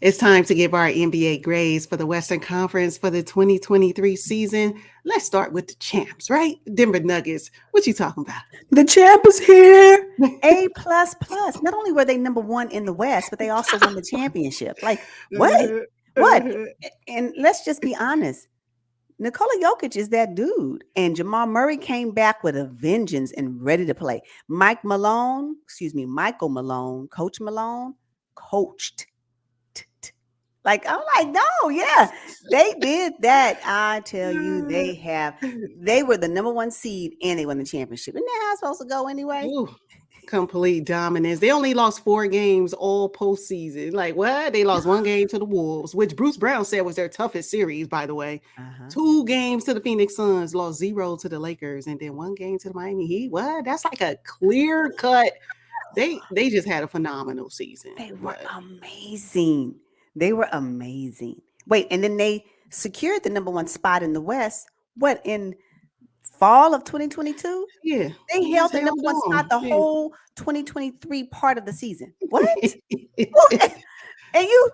It's time to give our NBA grades for the Western Conference for the 2023 season. Let's start with the champs, right? Denver Nuggets. What you talking about? The champ is here. A plus plus. Not only were they number one in the West, but they also won the championship. Like what? What? And let's just be honest. Nikola Jokic is that dude. And Jamal Murray came back with a vengeance and ready to play. Michael Malone, Coach Malone, coached. Like, I'm like, no, yeah, they did that. I tell you, they were the number one seed and they won the championship. Isn't that how it's supposed to go anyway? Ooh, complete dominance. They only lost 4 games all postseason. Like, what? They lost 1 game to the Wolves, which Bruce Brown said was their toughest series, by the way. 2 games to the Phoenix Suns, lost 0 to the Lakers, and then 1 game to the Miami Heat. What? That's like a clear cut. They just had a phenomenal season. They were amazing. They were amazing. Wait, and then they secured the number one spot in the West. What, in fall of 2022? Yeah. They held the number one spot the whole 2023 part of the season. What? And you?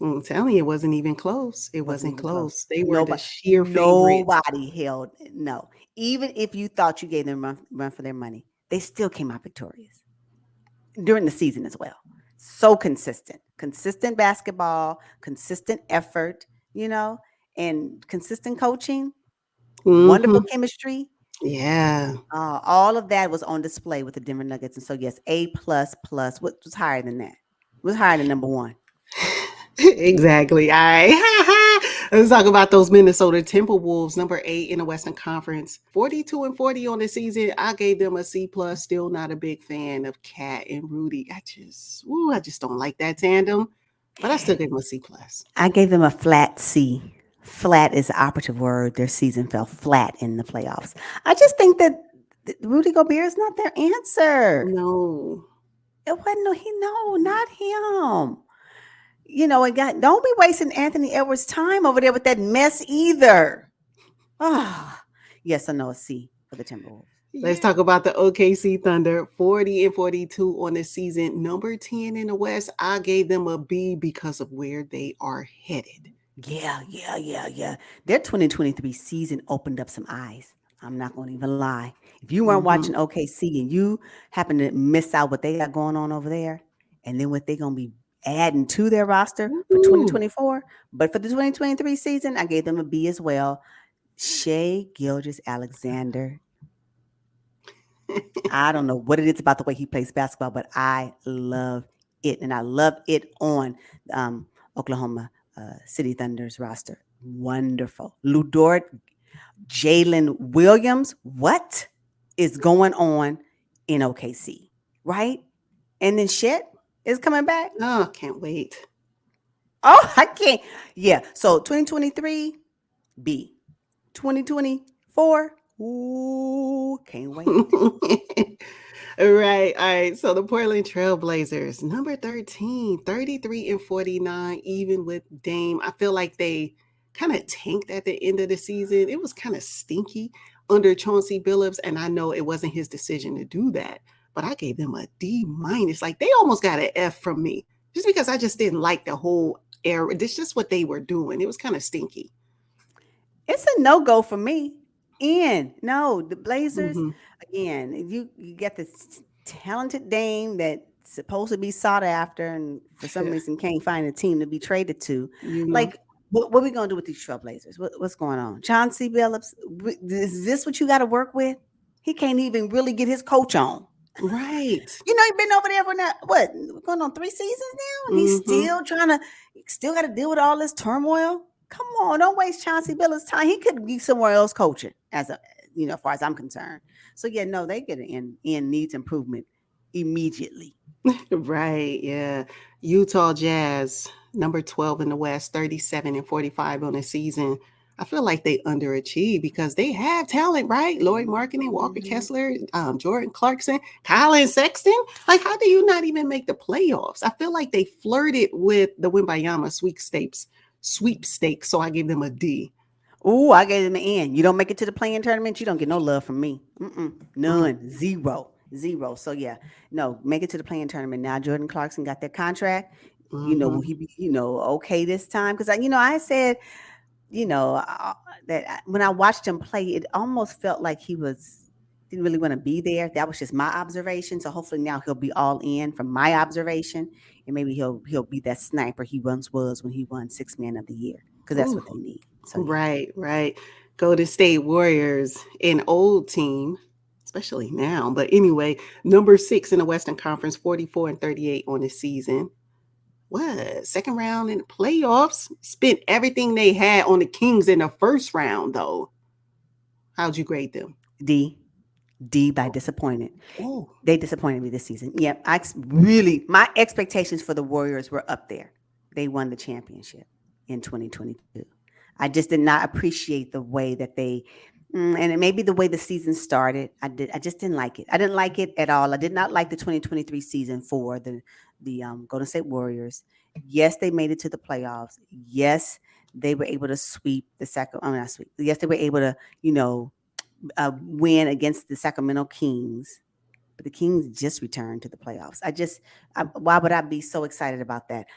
I'm telling you, it wasn't even close. It wasn't close. They were the sheer favorite. Nobody held, no. Even if you thought you gave them run for their money, they still came out victorious during the season as well. So consistent basketball, consistent effort, and consistent coaching, wonderful chemistry. Yeah. All of that was on display with the Denver Nuggets. And so, yes, A plus. What was higher than that? What was higher than number one? Exactly. All right. Let's talk about those Minnesota Timberwolves, number 8 in the Western Conference. 42-40 on the season. I gave them a C+. Still not a big fan of Cat and Rudy. I just don't like that tandem. But I still gave them a C+. I gave them a flat C. Flat is the operative word. Their season fell flat in the playoffs. I just think that Rudy Gobert is not their answer. No. It wasn't. Not him. Don't be wasting Anthony Edwards' time over there with that mess either. Yes, I know a C for the Timberwolves. Let's talk about the OKC Thunder, 40-42 on the season, number 10 in the West. I gave them a B because of where they are headed. Yeah. Their 2023 season opened up some eyes. I'm not going to even lie. If you weren't watching OKC and you happen to miss out what they got going on over there, and then what they're going to be adding to their roster for 2024. But for the 2023 season, I gave them a B as well. Shai Gilgeous-Alexander. I don't know what it is about the way he plays basketball, but I love it. And I love it on Oklahoma City Thunder's roster. Wonderful. Lu Dort, Jalen Williams. What is going on in OKC? Right? And then Chet is coming back. Oh, can't wait. Oh, I can't. Yeah. So 2023, B. 2024, ooh, can't wait. All right. So the Portland Trailblazers, number 13, 33-49, even with Dame. I feel like they kind of tanked at the end of the season. It was kind of stinky under Chauncey Billups, and I know it wasn't his decision to do that. But I gave them a D-. Like they almost got an F from me just because I just didn't like the whole era. It's just what they were doing. It was kind of stinky. It's a no-go for me. No, the Blazers, again, you get this talented Dame that's supposed to be sought after and for some reason can't find a team to be traded to. Like, what are we going to do with these Trailblazers? What's going on? Chauncey Billups, is this what you got to work with? He can't even really get his coach on. Right. He's been over there for going on 3 seasons now? And he's still got to deal with all this turmoil. Come on, don't waste Chauncey Billups' time. He could be somewhere else coaching, as far as I'm concerned. So they get an end needs improvement immediately. Right. Yeah. Utah Jazz, number 12 in the West, 37-45 on the season. I feel like they underachieve because they have talent, right? Lloyd Markkanen, Walker Kessler, Jordan Clarkson, Colin Sexton. Like, how do you not even make the playoffs? I feel like they flirted with the Wembayama sweepstakes, so I gave them a D. I gave them an N. You don't make it to the play-in tournament, you don't get no love from me. None. 0. zero. So yeah, no, make it to the playing tournament. Now Jordan Clarkson got that contract. Will Mhm. he be, okay this time? Because I said, when I watched him play, it almost felt like he didn't really want to be there. That was just my observation. So hopefully now he'll be all in from my observation, and maybe he'll be that sniper he once was when he won Sixth Man of the Year, because that's Ooh, what they need. So yeah, right, right. Golden State Warriors, an old team, especially now. But anyway, number 6 in the Western Conference, 44-38 on the season. What? Second round in the playoffs? Spent everything they had on the Kings in the first round, though. How'd you grade them? D D by disappointed. Oh, They disappointed me this season. Yep, really, my expectations for the Warriors were up there. They won the championship in 2022. I just did not appreciate the way that and it may be the way the season started. I just didn't like it. I didn't like it at all. I did not like the 2023 season for the Golden State Warriors. Yes, they made it to the playoffs. Yes, they were able to sweep the second. I mean, not sweep. Yes, they were able to win against the Sacramento Kings, but the Kings just returned to the playoffs. Why would I be so excited about that?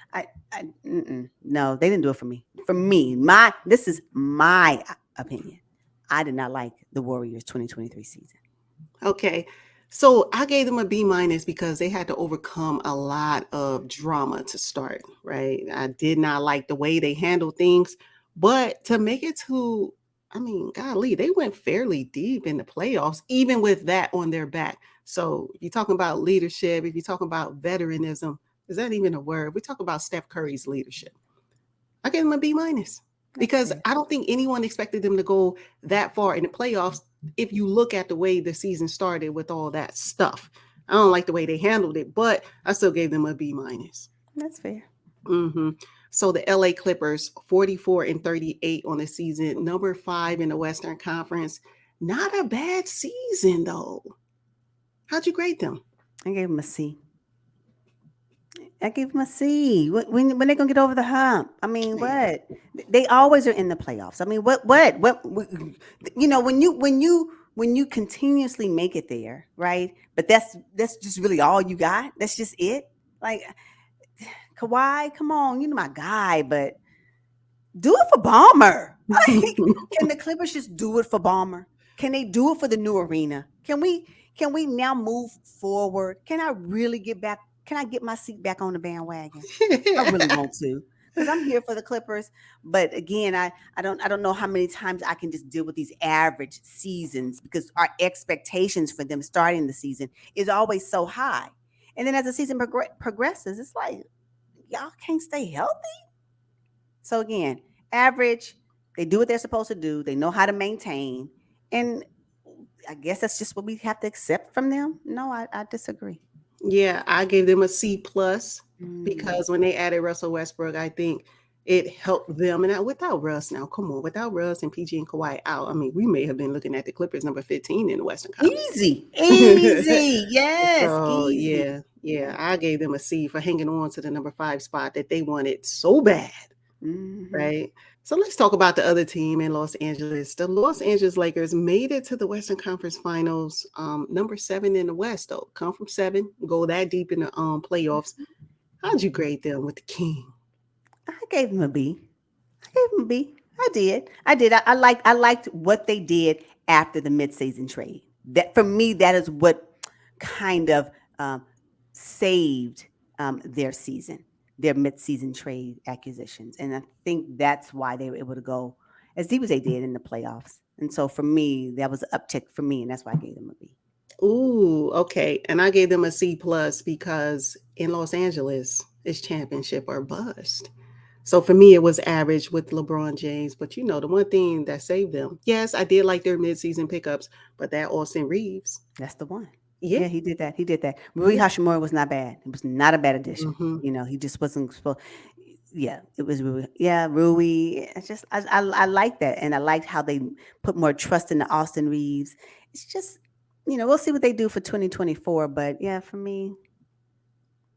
No, they didn't do it for me. For me, this is my opinion. I did not like the Warriors 2023 season. okay. So I gave them a B minus because they had to overcome a lot of drama to start, right? I did not like the way they handled things, but to make it to, I mean, golly, they went fairly deep in the playoffs, even with that on their back. So if you're talking about leadership, if you're talking about veteranism, is that even a word? We talk about Steph Curry's leadership. I gave them a B minus That's because fair. I don't think anyone expected them to go that far in the playoffs. If you look at the way the season started with all that stuff, I don't like the way they handled it, but I still gave them a B minus. That's fair. hmm So the LA Clippers, 44-38 on the season, number 5 in the Western Conference. Not a bad season though. How'd you grade them? I gave them a C. I gave them a C. When they gonna get over the hump? I mean, Yeah. what? They always are in the playoffs. I mean, when you continuously make it there, right? But that's just really all you got. That's just it. Like Kawhi, come on, my guy, but do it for Balmer. Like, can the Clippers just do it for Balmer? Can they do it for the new arena? Can we now move forward? Can I really get back? Can I get my seat back on the bandwagon? I really want to, because I'm here for the Clippers. But again, I don't know how many times I can just deal with these average seasons, because our expectations for them starting the season is always so high. And then as the season progresses, it's like y'all can't stay healthy. So again, average, they do what they're supposed to do. They know how to maintain. And I guess that's just what we have to accept from them. No, I disagree. Yeah, I gave them a C plus Mm. because when they added Russell Westbrook, I think it helped them. And without Russ, now come on, without Russ and PG and Kawhi out, I mean, we may have been looking at the Clippers number 15 in the Western Conference. Easy, easy. Yes, So easy. yeah, Yeah. I gave them a C for hanging on to the number 5 spot that they wanted so bad, Hmm. right? So let's talk about the other team in Los Angeles. The Los Angeles Lakers made it to the Western Conference Finals, number 7 in the West, though. Come from 7, go that deep in the playoffs. How'd you grade them with the King? I gave them a B. I gave them a B. I did. I did. I liked what they did after the midseason trade. That, for me, that is what kind of um, saved their season, their midseason trade acquisitions, and I think that's why they were able to go as deep as they did in the playoffs. And so for me, that was an uptick for me, and that's why I gave them a B. Ooh, okay. And I gave them a C plus because in Los Angeles, it's championship or bust. So for me, it was average with LeBron James. But the one thing that saved them, yes, I did like their midseason pickups, but that Austin Reeves, That's the one. yeah, Yeah, he did that. He did that. Rui yeah. Hashimura was not bad. It was not a bad addition. hmm He just wasn't supposed. Yeah, it was Rui. Yeah, Rui. I like that, and I liked how they put more trust in the Austin Reeves. It's just, we'll see what they do for 2024. But yeah, for me,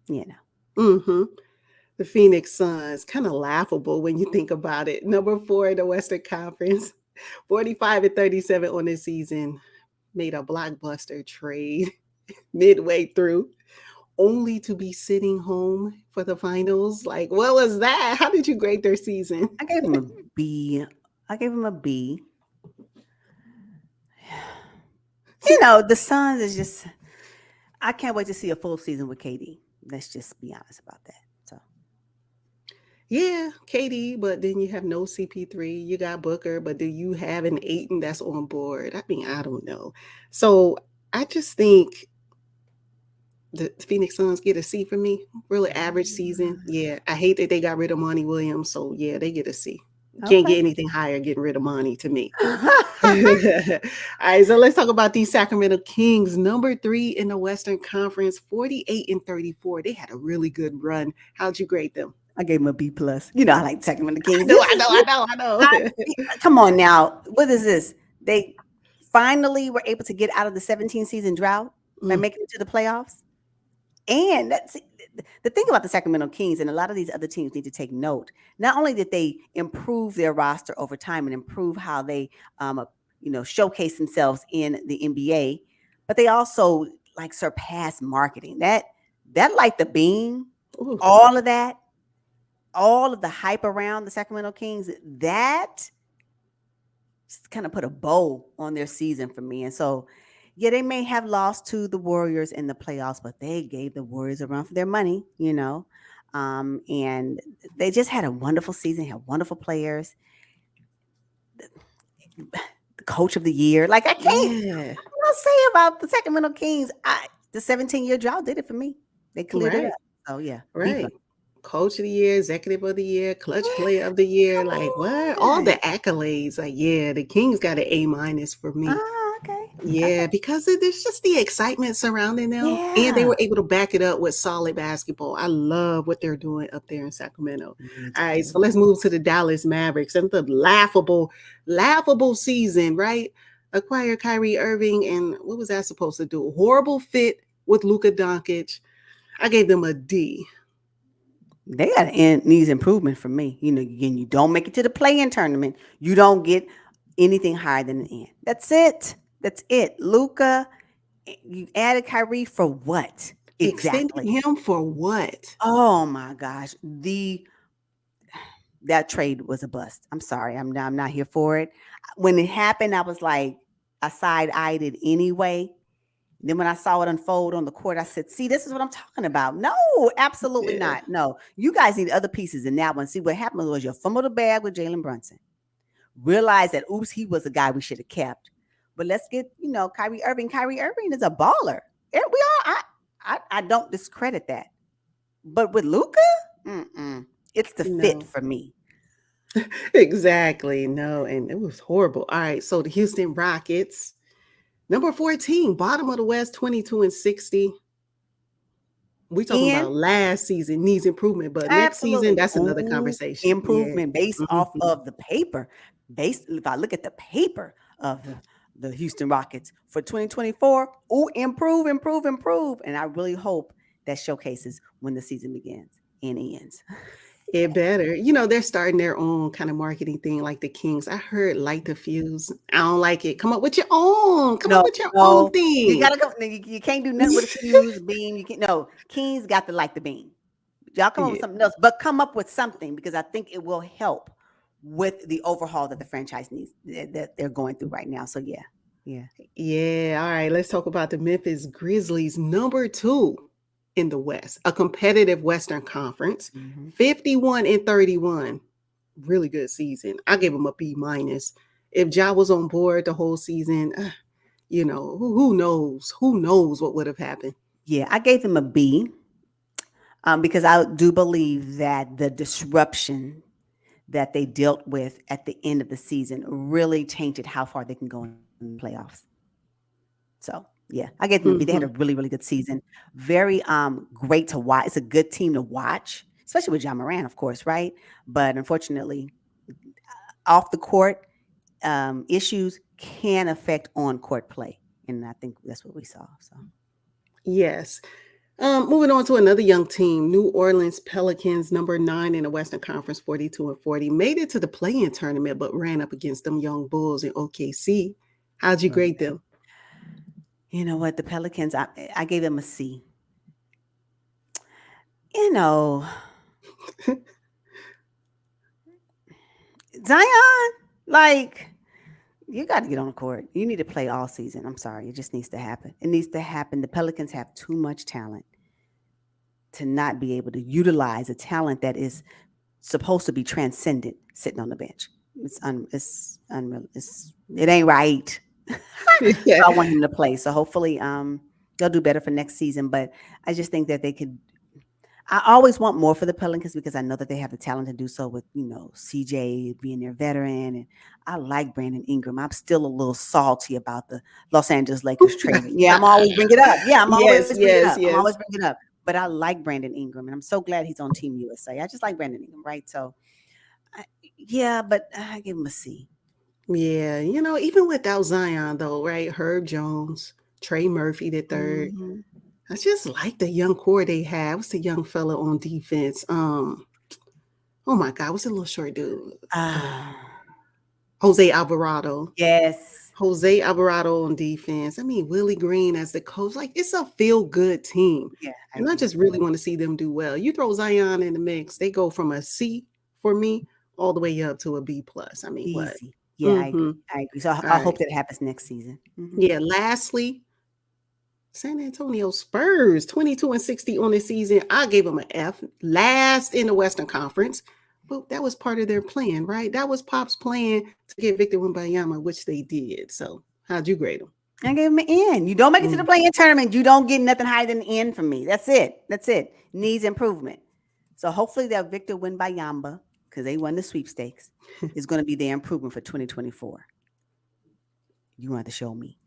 you know, hmm The Phoenix Suns, kind of laughable when you think about it. Number 4 in the Western Conference, 45-37 on this season, made a blockbuster trade. midway through, only to be sitting home for the finals. Like, what was that? How did you grade their season? I gave him a B. I gave him a B. The Suns is just. I can't wait to see a full season with KD. Let's just be honest about that. So Yeah, KD, but then you have no CP3. You got Booker, but do you have an Aiton that's on board? I mean, I don't know. So I just think the Phoenix Suns get a C for me. Really average season. Yeah, I hate that they got rid of Monty Williams. So yeah, they get a C. Can't okay. get anything higher getting rid of Monty to me. All right, so let's talk about these Sacramento Kings, number 3 in the Western Conference, 48 and 34. They had a really good run. How'd you grade them? I gave him a B plus. I like Sacramento Kings. I know. Come on now. What is this? They finally were able to get out of the 17 season drought by making it to the playoffs. And that's the thing about the Sacramento Kings, and a lot of these other teams need to take note. Not only did they improve their roster over time and improve how they, showcase themselves in the NBA, but they also like surpassed marketing. That like the beam, Ooh. all of that, all of the hype around the Sacramento Kings, that just kind of put a bow on their season for me. And so, yeah, they may have lost to the Warriors in the playoffs, but they gave the Warriors a run for their money, and they just had a wonderful season, had wonderful players. The coach of the year. Like, I can't say about the Sacramento Kings. The 17-year drought did it for me. They cleared it up. So, yeah. Right. Coach of the year, executive of the year, clutch player of the year. Like, what? All the accolades. Like, yeah, the Kings got an A- for me. Okay. Yeah, because there's just the excitement surrounding them. Yeah. And they were able to back it up with solid basketball. I love what they're doing up there in Sacramento. All right, so let's move to the Dallas Mavericks and the laughable season, right? Acquire Kyrie Irving, and what was that supposed to do? Horrible fit with Luka Doncic. I gave them a D. They got needs improvement from me. Again, you don't make it to the play-in tournament, you don't get anything higher than the end. That's it. Luka, you added Kyrie for what? Exactly. Extending him for what? Oh my gosh. That trade was a bust. I'm sorry. I'm not here for it. When it happened, I was like, I side-eyed it anyway. Then when I saw it unfold on the court, I said, see, this is what I'm talking about. No, absolutely not. No, you guys need other pieces in that one. See, what happened was you fumbled the bag with Jalen Brunson. Realized that, oops, he was a guy we should have kept. But let's get, Kyrie Irving. Kyrie Irving is a baller. I don't discredit that. But with Luka, it's the fit for me. Exactly. No, and it was horrible. All right, so the Houston Rockets, number 14, bottom of the West, 22 and 60. We talking about last season needs improvement, but next season, that's another conversation. Improvement based off of the paper. If I look at the paper of the Houston Rockets for 2024, improve. And I really hope that showcases when the season begins and ends. It better. They're starting their own kind of marketing thing like the Kings. I heard light the fuse. I don't like it. Come up with your own. Come up with your own thing. You gotta go. You can't do nothing with a fuse beam. You can't. No, Kings got to like the beam. Y'all come up with something else, but come up with something because I think it will help with the overhaul that the franchise needs that they're going through right now. So yeah. All right, let's talk about the Memphis Grizzlies, number 2 in the West, a competitive Western Conference, 51 and 31. Really good season. I gave them a B-. If Ja was on board the whole season, who knows? Who knows what would have happened? Yeah, I gave them a B because I do believe that the disruption that they dealt with at the end of the season really tainted how far they can go in the playoffs. So yeah, I gave them a B. They had a really, really good season. Very great to watch. It's a good team to watch, especially with John Moran, of course, right? But unfortunately, off the court issues can affect on court play, and I think that's what we saw. So yes. Moving on to another young team, New Orleans Pelicans, number 9 in the Western Conference, 42 and 40, made it to the play-in tournament, but ran up against them young Bulls in OKC. How'd you grade them? You know what? The Pelicans, I gave them a C. You know, Zion, like, you got to get on the court. You need to play all season. I'm sorry. It just needs to happen. It needs to happen. The Pelicans have too much talent to not be able to utilize a talent that is supposed to be transcendent sitting on the bench. It's unreal. It ain't right. Yeah. So I want him to play. So hopefully, they'll do better for next season. But I just think that they could. I always want more for the Pelicans because I know that they have the talent to do so with, CJ being their veteran. And I like Brandon Ingram. I'm still a little salty about the Los Angeles Lakers trading. Yeah, I'm always bring it up. Yeah, I'm always Yes, bring it up. yes, I'm always yes. bring it up. But I like Brandon Ingram, and I'm so glad he's on Team USA. I just like Brandon Ingram, right? So, I, yeah, but I give him a C. Yeah, even without Zion though, right? Herb Jones, Trey Murphy the third. Mm-hmm. I just like the young core they have. What's the young fella on defense? Oh my God, what's the little short dude? Ah, Jose Alvarado. yes. Jose Alvarado on defense. I mean, Willie Green as the coach. Like, it's a feel-good team. Yeah, I And I agree. just really want to see them do well. You throw Zion in the mix, they go from a C for me all the way up to a B plus. I mean, what? Easy. Yeah, I agree. Mm-hmm. I agree. So All I hope right. that happens next season. Mm-hmm. Yeah. Lastly, San Antonio Spurs, 22-60 on the season. I gave them an F. Last in the Western Conference. But that was part of their plan, right? That was Pop's plan to get Victor Wembanyama, which they did. So how'd you grade them? I gave him an N. You don't make it to the play-in tournament, you don't get nothing higher than an N from me. That's it. That's it. Needs improvement. So hopefully that Victor Wembanyama, because they won the sweepstakes, is going to be their improvement for 2024. You want to show me.